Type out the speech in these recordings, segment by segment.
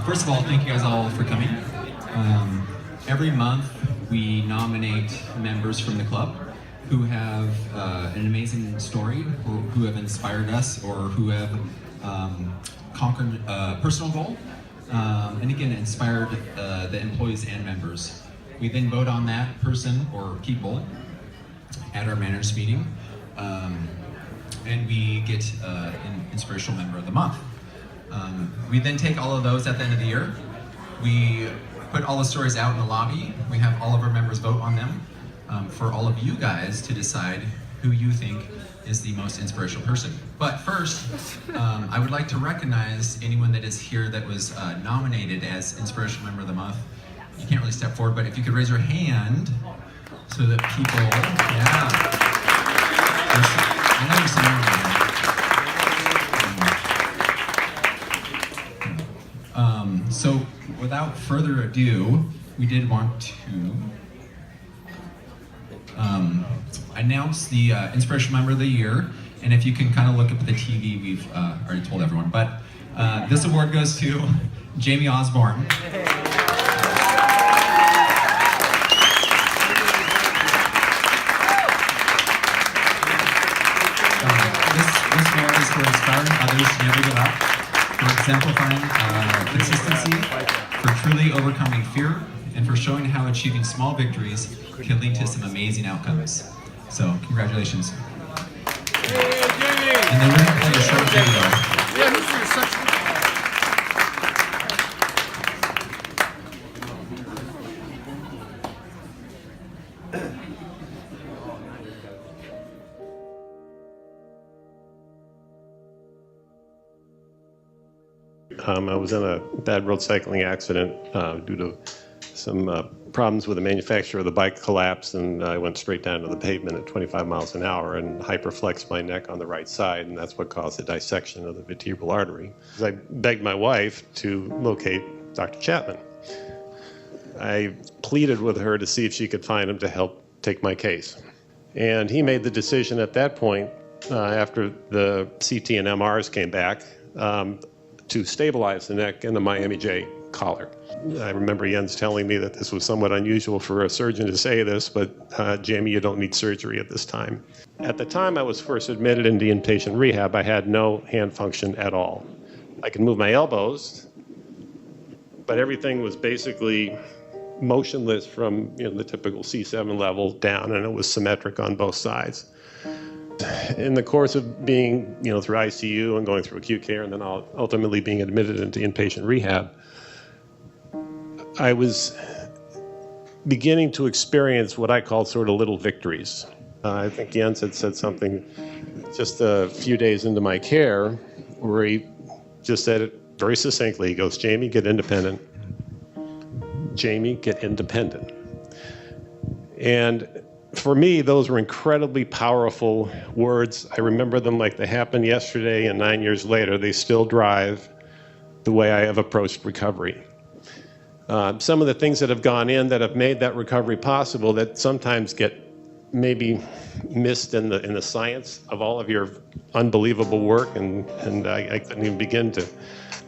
First of all, thank you guys all for coming. Every month we nominate members from the club who have an amazing story, or who have inspired us, or who have conquered a personal goal, and again, inspired the employees and members. We then vote on that person or people at our managers meeting, and we get an Inspirational Member of the Month. We then take all of those at the end of the year. We put all the stories out in the lobby. We have all of our members vote on them for all of you guys to decide who you think is the most inspirational person. But first, I would like to recognize anyone that is here that was nominated as Inspirational Member of the Month. You can't really step forward, but if you could raise your hand so that people, yeah. I know there's some more. So without further ado, we did want to announce the Inspirational Member of the Year. And if you can kind of look up at the TV, we've already told everyone. But this award goes to Jamie Osborne. This award is for inspiring others to never give up, for exemplifying consistency, for truly overcoming fear, and for showing how achieving small victories can lead to some amazing outcomes. So, congratulations. And then we're going to play a short video. I was in a bad road cycling accident due to some problems with the manufacturer of the bike collapsed, and I went straight down to the pavement at 25 miles an hour and hyperflexed my neck on the right side, and that's what caused the dissection of the vertebral artery. I begged my wife to locate Dr. Chapman. I pleaded with her to see if she could find him to help take my case. And he made the decision at that point, after the CT and MRs came back, to stabilize the neck in the Miami J collar. I remember Jens telling me that this was somewhat unusual for a surgeon to say this, but Jamie, you don't need surgery at this time. At the time I was first admitted into inpatient rehab, I had no hand function at all. I could move my elbows, but everything was basically motionless from the typical C7 level down, and it was symmetric on both sides. In the course of being, through ICU and going through acute care and then ultimately being admitted into inpatient rehab, I was beginning to experience what I call sort of little victories. I think Jens had said something just a few days into my care where he just said it very succinctly. He goes, "Jamie, get independent. Jamie, get independent." And for me, those were incredibly powerful words. I remember them like they happened yesterday, and 9 years later, they still drive the way I have approached recovery. Some of the things that have gone in that have made that recovery possible that sometimes get maybe missed in the science of all of your unbelievable work, and I couldn't even begin to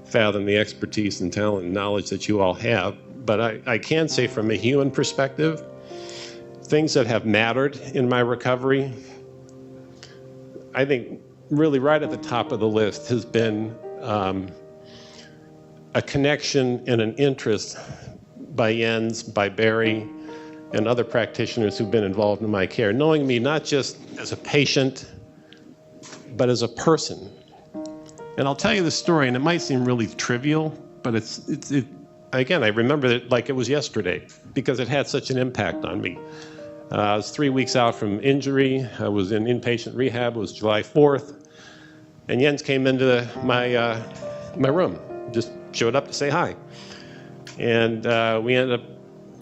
fathom the expertise and talent and knowledge that you all have. But I can say from a human perspective, things that have mattered in my recovery, I think really right at the top of the list has been a connection and an interest by Jens, by Barry, and other practitioners who've been involved in my care, knowing me not just as a patient, but as a person. And I'll tell you the story, and it might seem really trivial, but again, I remember it like it was yesterday because it had such an impact on me. I was 3 weeks out from injury. I was in inpatient rehab. It was July 4th. And Jens came into my room, just showed up to say hi. And we ended up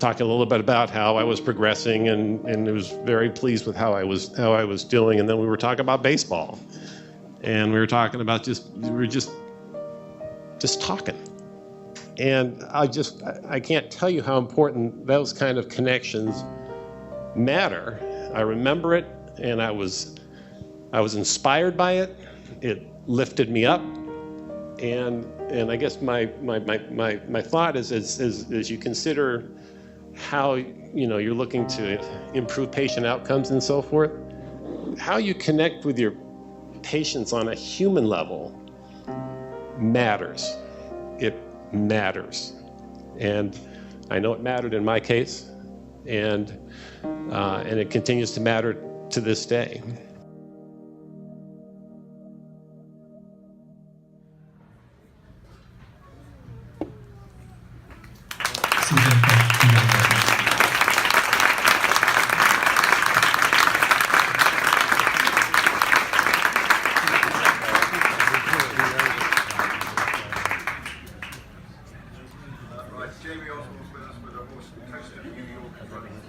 talking a little bit about how I was progressing, and he was very pleased with how I was doing. And then we were talking about baseball. And we were talking about just talking. And I can't tell you how important those kind of connections matter. I remember it, and I was inspired by it. It lifted me up, And I guess my thought is as you consider how you're looking to improve patient outcomes and so forth, how you connect with your patients on a human level matters. It matters. And I know it mattered in my case, and it continues to matter to this day. Jamie Osborne's with us with a horse coast of New York running.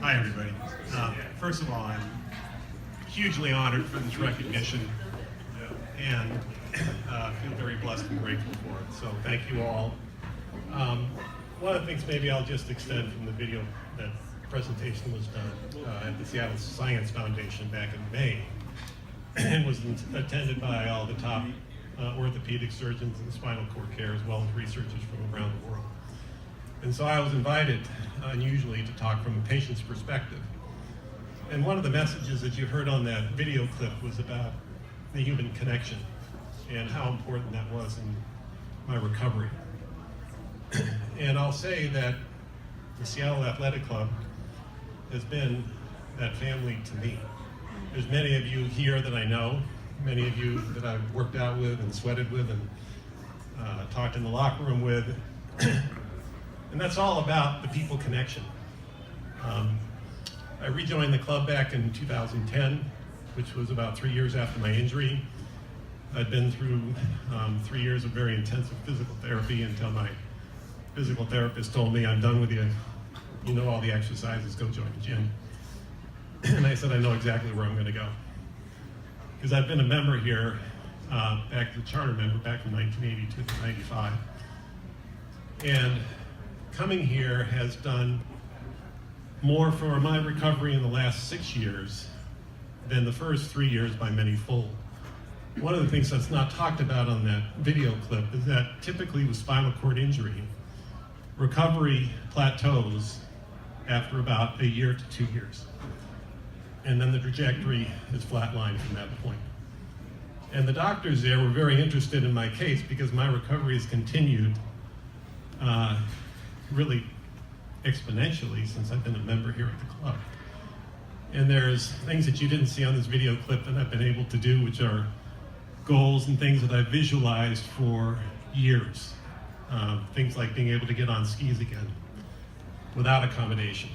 Hi, everybody. First of all, I'm hugely honored for this recognition and feel very blessed and grateful for it. So thank you all. One of the things maybe I'll just extend from the video, that presentation was done at the Seattle Science Foundation back in May, and was attended by all the top orthopedic surgeons and spinal cord care, as well as researchers from around the world. And so I was invited, unusually, to talk from a patient's perspective. And one of the messages that you heard on that video clip was about the human connection and how important that was in my recovery. And I'll say that the Seattle Athletic Club has been that family to me. There's many of you here that I know, many of you that I've worked out with and sweated with and talked in the locker room with. And that's all about the people connection. I rejoined the club back in 2010, which was about 3 years after my injury. I'd been through 3 years of very intensive physical therapy until my physical therapist told me, "I'm done with you. You know all the exercises, go join the gym." And I said, I know exactly where I'm going to go. Because I've been a member here, back to the charter member back from 1982 to 95. And coming here has done more for my recovery in the last 6 years than the first 3 years by many fold. One of the things that's not talked about on that video clip is that typically with spinal cord injury, recovery plateaus after about 1 year to 2 years. And then the trajectory is flatlined from that point. And the doctors there were very interested in my case because my recovery has continued really exponentially since I've been a member here at the club. And there's things that you didn't see on this video clip that I've been able to do, which are goals and things that I've visualized for years. Things like being able to get on skis again without accommodation,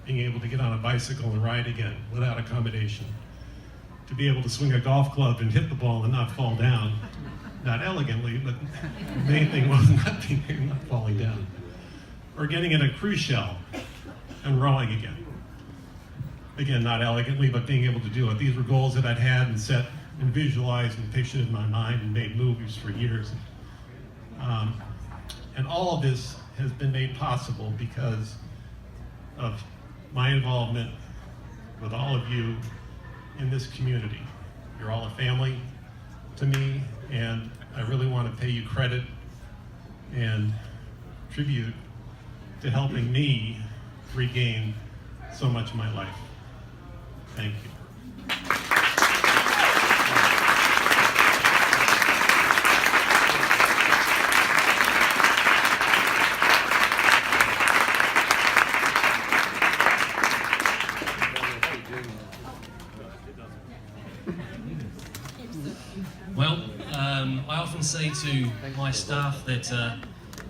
being able to get on a bicycle and ride again without accommodation, to be able to swing a golf club and hit the ball and not fall down, not elegantly, but the main thing was not falling down, or getting in a cruise shell and rowing again. Again, not elegantly, but being able to do it. These were goals that I'd had and set and visualized and pictured in my mind and made movies for years. And all of this has been made possible because of my involvement with all of you in this community. You're all a family to me, and I really want to pay you credit and tribute to helping me regain so much of my life. Thank you. Well, I often say to my staff that,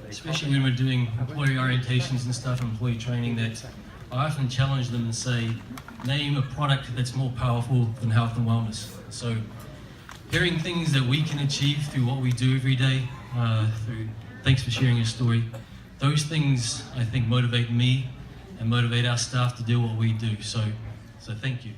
especially when we're doing employee orientations and stuff, employee training, that I often challenge them and say, name a product that's more powerful than health and wellness. So hearing things that we can achieve through what we do every day, thanks for sharing your story, those things I think motivate me and motivate our staff to do what we do. So thank you.